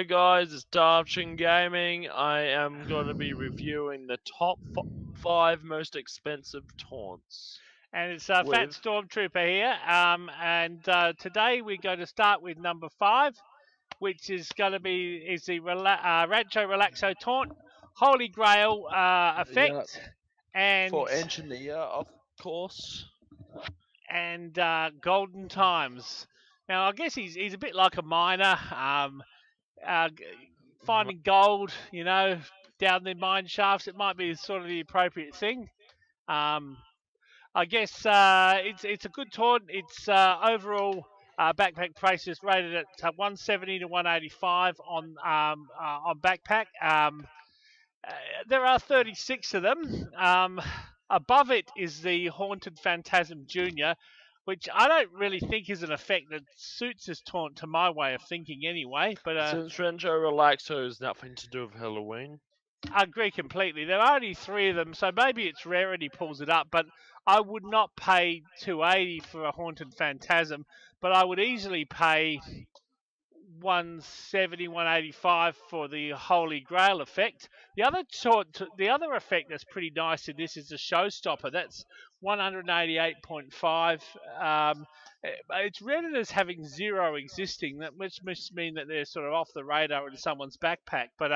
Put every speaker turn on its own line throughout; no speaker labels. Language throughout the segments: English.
guys, it's Darth Gaming. I am going to be reviewing the top 5 most expensive taunts.
And it's Fat Stormtrooper here. Today we're going to start with number 5, which is going to be the Rancho Relaxo taunt, Holy Grail effect, and
for engineer, of course,
and Golden Times. Now I guess he's a bit like a miner, finding gold, down the mine shafts. It might be sort of the appropriate thing. I guess it's a good taunt. It's overall backpack price is rated at 170 to 185 on backpack. There are 36 of them. Above it is the Haunted Phantasm Junior, which I don't really think is an effect that suits this taunt to my way of thinking anyway. But
since Rancho Relaxo has nothing to do with Halloween.
I agree completely. There are only 3 of them, so maybe its rarity pulls it up, but I would not pay 280 for a Haunted Phantasm, but I would easily pay 170, 185 for the Holy Grail effect. The other effect that's pretty nice in this is the Showstopper. That's 188.5. It's rated as having 0 existing, which must mean that they're sort of off the radar in someone's backpack. But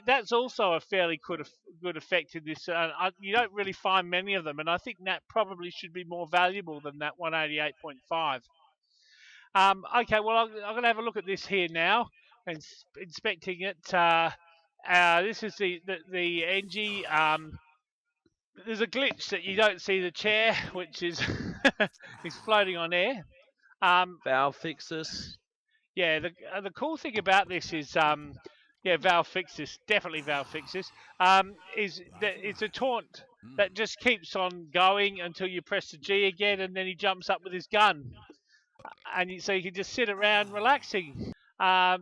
that's also a fairly good effect in this. You don't really find many of them, and I think that probably should be more valuable than that 188.5. Okay, well, I'm going to have a look at this here now and inspecting it. This is the NG. There's a glitch that you don't see the chair, which is is floating on air.
Valve fixes.
Yeah, the cool thing about this is, Valve fixed this. Definitely Valve fixed this. Is that it's a taunt that just keeps on going until you press the G again, and then he jumps up with his gun. So you can just sit around relaxing. The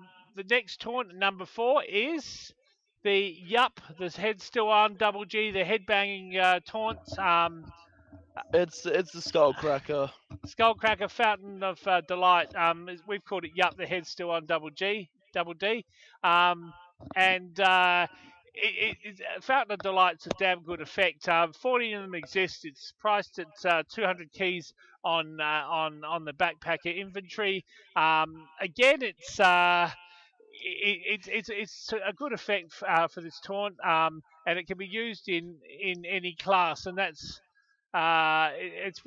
next taunt, number 4, is the the head still on, double G, the headbanging taunts.
It's the Skullcracker.
Skullcracker, Fountain of Delight. We've called it the head still on, double D. Fountain of Delight's a damn good effect. 40 of them exist. It's priced at 200 keys on the backpacker inventory. Again, it's a good effect for this taunt, and it can be used in any class, and that's it's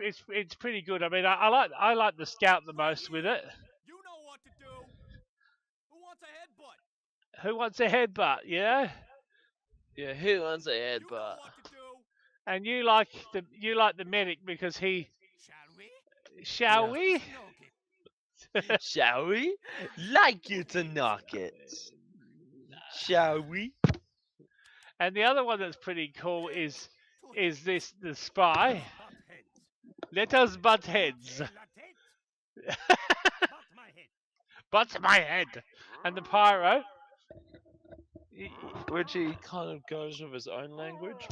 pretty good. I mean, I like the Scout the most with it.
You know what to do. Who wants a headbutt?
Who wants a headbutt? Yeah.
Yeah, who wants a headbutt?
You know what to do.
And you like the medic because he. Shall we?
Shall we? Like you to knock it. Shall we?
And the other one that's pretty cool is the spy. Let us butt heads. Butt my head. And the pyro.
Which he kind of goes with his own language.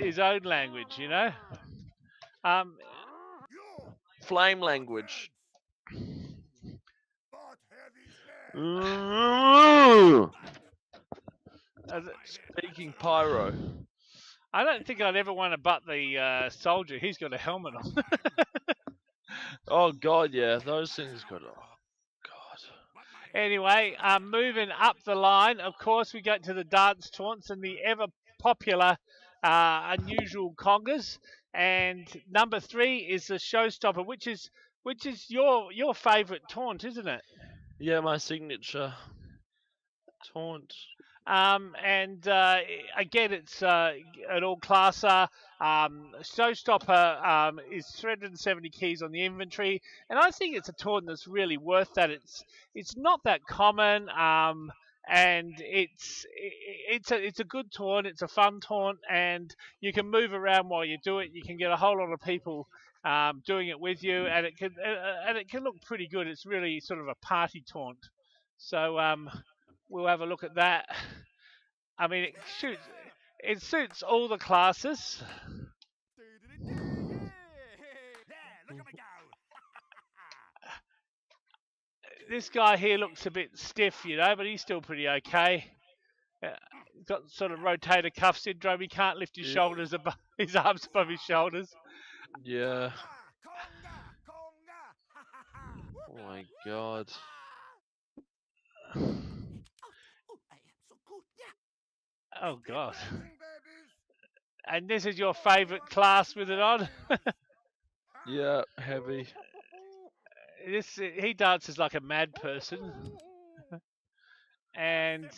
His own language,
Flame language. Speaking pyro.
I don't think I'd ever want to butt the soldier. He's got a helmet on.
Oh god, yeah, those things got. Oh god.
Anyway, moving up the line, of course, we go to the dance taunts and the ever popular unusual congas. And number 3 is the Showstopper, which is your favourite taunt, isn't it?
Yeah, my signature taunt.
Again, it's an all-classer. Showstopper is 370 keys on the inventory, and I think it's a taunt that's really worth that. It's not that common, and it's a good taunt. It's a fun taunt, and you can move around while you do it. You can get a whole lot of people doing it with you, and it can look pretty good. It's really sort of a party taunt. So we'll have a look at that. I mean, it suits all the classes.
Look at me go.
This guy here looks a bit stiff, you know, but he's still pretty okay. He's got sort of rotator cuff syndrome. He can't lift his shoulders above his arms above his shoulders.
Yeah. Oh my god.
Oh god. And this is your favourite class with it on?
Yeah, heavy.
He dances like a mad person. And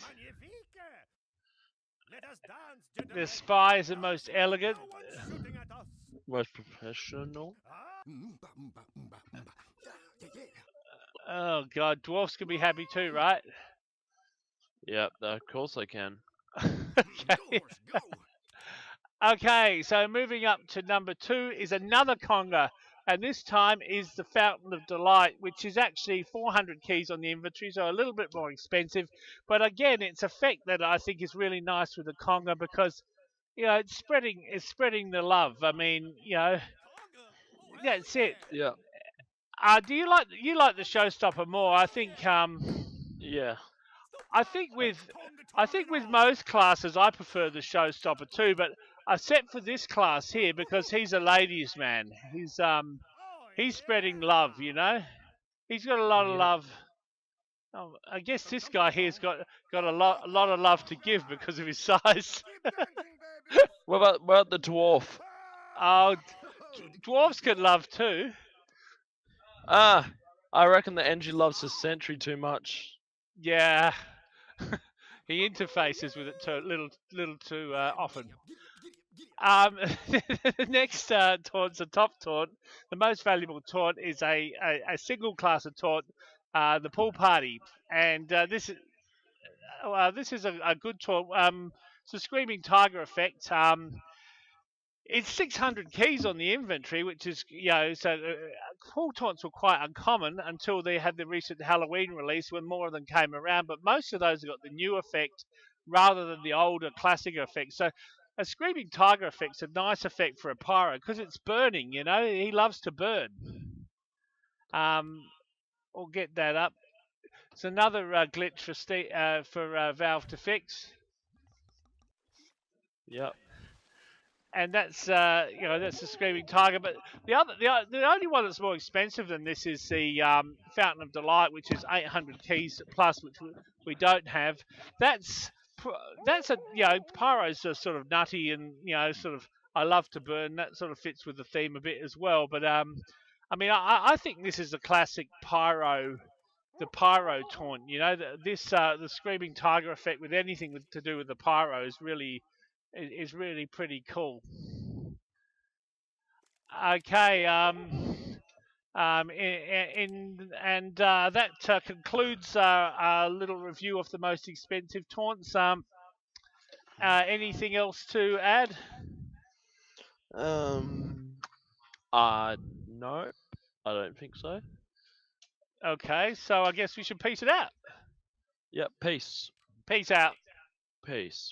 the spy is the most elegant.
Most professional.
Oh god, dwarfs can be happy too, right?
Yep, of course I can.
Okay. Okay, so moving up to number 2 is another conga, and this time is the Fountain of Delight, which is actually 400 keys on the inventory, so a little bit more expensive. But again, it's effect that I think is really nice with the conga because, you know, it's spreading the love. I mean, you know, that's it.
Yeah.
Do you like the showstopper more? I think
Yeah.
I think with most classes I prefer the showstopper too, but except for this class here because he's a ladies' man. He's spreading love, you know. He's got a lot of love. Oh, I guess this guy here's got a lot of love to give because of his size.
What about the dwarf?
Oh, dwarves can love too.
I reckon the Angie loves his sentry too much.
Yeah. He interfaces with it too, little too often. The next taunt's a top taunt. The most valuable taunt is a single class of taunt, the pool party, and this is a good taunt. It's a screaming tiger effect. It's 600 keys on the inventory, which is, you know, so pool taunts were quite uncommon until they had the recent Halloween release when more of them came around. But most of those have got the new effect rather than the older classic effect. So a screaming tiger effect's a nice effect for a pyro because it's burning, you know. He loves to burn. We'll get that up. It's another glitch for Valve to fix.
Yep.
And that's you know, that's the screaming tiger. But the only one that's more expensive than this is the Fountain of Delight, which is 800 keys plus, which we don't have. That's a, you know, pyros are sort of nutty and, you know, sort of I love to burn. That sort of fits with the theme a bit as well. But I mean, I think this is a classic pyro. The pyro taunt, you know, the screaming tiger effect with anything to do with the pyro is really pretty cool. Okay, that concludes our little review of the most expensive taunts. Anything else to add?
No, I don't think so.
Okay, so I guess we should peace it out.
Yep, peace.
Peace out.
Peace.